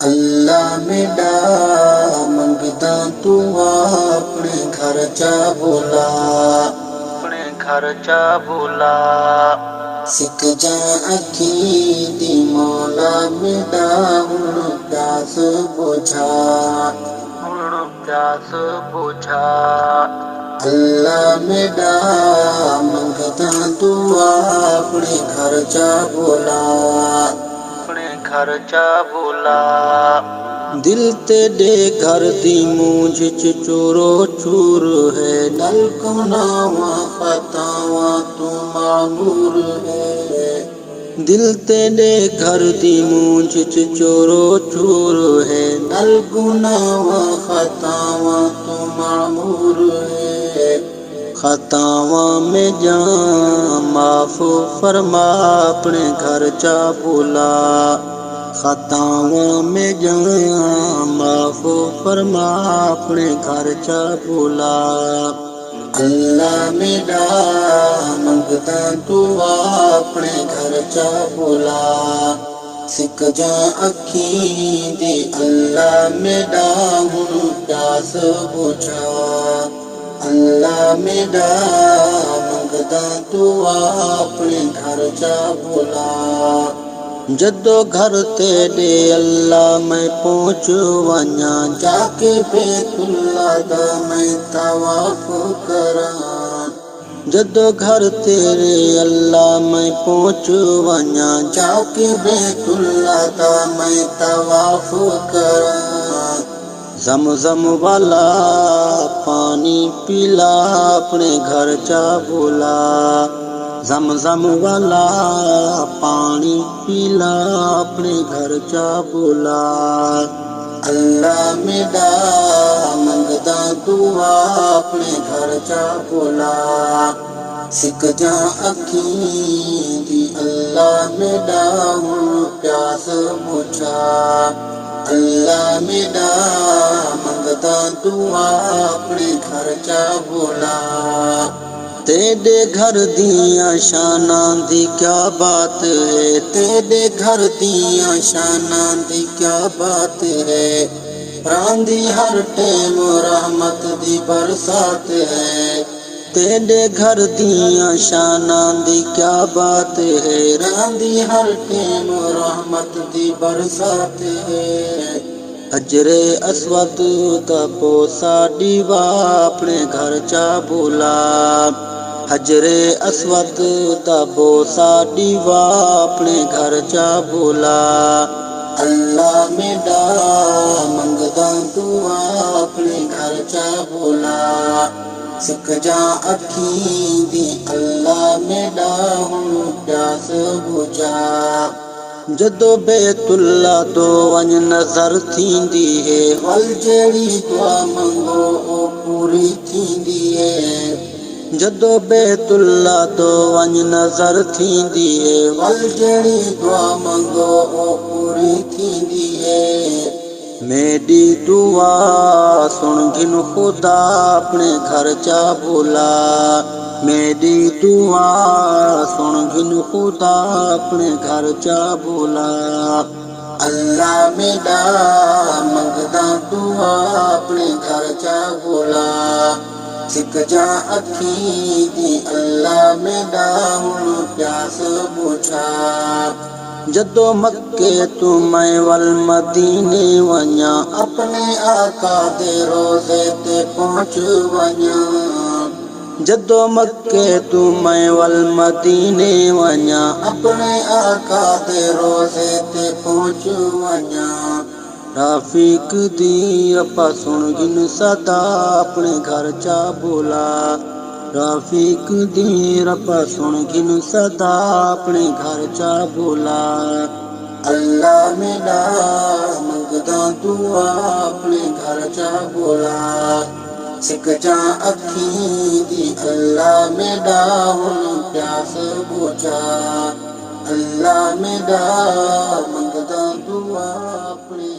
अल्लाह मेरा मंगदा तू अपने घर चा बोला, अपने घर चा बोला। सिक जा अखी दी मौला मेरा हुण प्यास बुझा, हुण प्यास बुझा। अल्लाह मेरा मंगदा तू अपने घर चा बोला, अपने घर चा बोला। दिल तेरे घर दी मूंझ च चूरो चूर है, नल गुनावा खतावा तू मामूर है। दिल तेरे घर दी मूंझ च चूरो चूर है, नल गुनावा खतावा तू मामूर है। खतावा में जा माफ फरमा अपने घर चा बोला, खतावा में जा माफ फरमा अपने घर चा बोला। अल्लाह मेरा मंगदा तू अपने घर चा बोला, सिक जा अखी दी अल्लाह मेरा हुण प्यास बुझा। अल्लाह मेरा मंगदा तू अपने घर चा बोला। जदो घर तेरे अल्लाह मैं पहुँच वञा, जाके बैतुल्ला दा मैं तवाफ करा। जदो घर तेरे अल्लाह मैं पहुँच वञा, जाके बैतुल्ला दा मैं तवाफ करा। ज़मज़म वाला पानी पिला अपने घर चा बोला, ज़मज़म वाला पानी पिला अपने घर चा बोला। अल्लाह मेरा मंगदा तू अपने घर चा बोला, सिक जा अखी दी अल्लाह मेरा हुण प्यास बुझा। अल्लाह मेरा मंगदा तू अपने घर चा बोला। तेरे घर दिया शाना दी क्या बात है, तेरे घर दिया शाना दी क्या बात है। रांदी हर टेम रहमत दी बरसात है, तेरे घर दिया शाना दी क्या बात है। रांदी हर टेम रहमत दी बरसात है। हजरे अस्वद का पोसा दीवा अपने घर चा बोला, हजरे अस्वद का बोसा दीवा अपने घर चा बोला। अल्लाह मेरा मंगदा तू अपने घर चा बोला, सिक जा अखी दी अल्लाह मेरा हुण प्यास बुझा। जदो बैतुल्ला तो वञ नज़र थींदी है, वल जेड़ी दुआ मंगो ओ पूरी थींदी है। जदो बैतुल्ला तो वञ नज़र थींदी है, वल जेड़ी दुआ मंगो ओ पूरी थींदी है। मेरी दुआ सुन घिन खुदा अपने घर चा बोला, मेरी दुआ सुन घिन खुदा अपने घर चा बोला। अल्लाह मेरा मंगदा तू अपने घर चा बोला, सिक जा अखी दी अल्लाह मेरा हुण प्यास बुझा। जदो मक्के तू मैं वल मदीने वञा, अपने आका दे रोज़े ते पहुँच वञा। जदो मक्के तू मैं वल मदीने वञा, अपने आका दे रोज़े ते पहुँच वञा। राफिक दी अपा सुन घिन सदा अपने घर चा बोला, राफिक दी रपा सुन घिन सदा अपने घर चा बोला। अल्लाह मेरा मंगदा तू अपने घर चा बोला, सिक जा अखी दी अल्लाह मेरा हुण प्यास बुझा। अल्लाह मेरा मंगदा तू अपने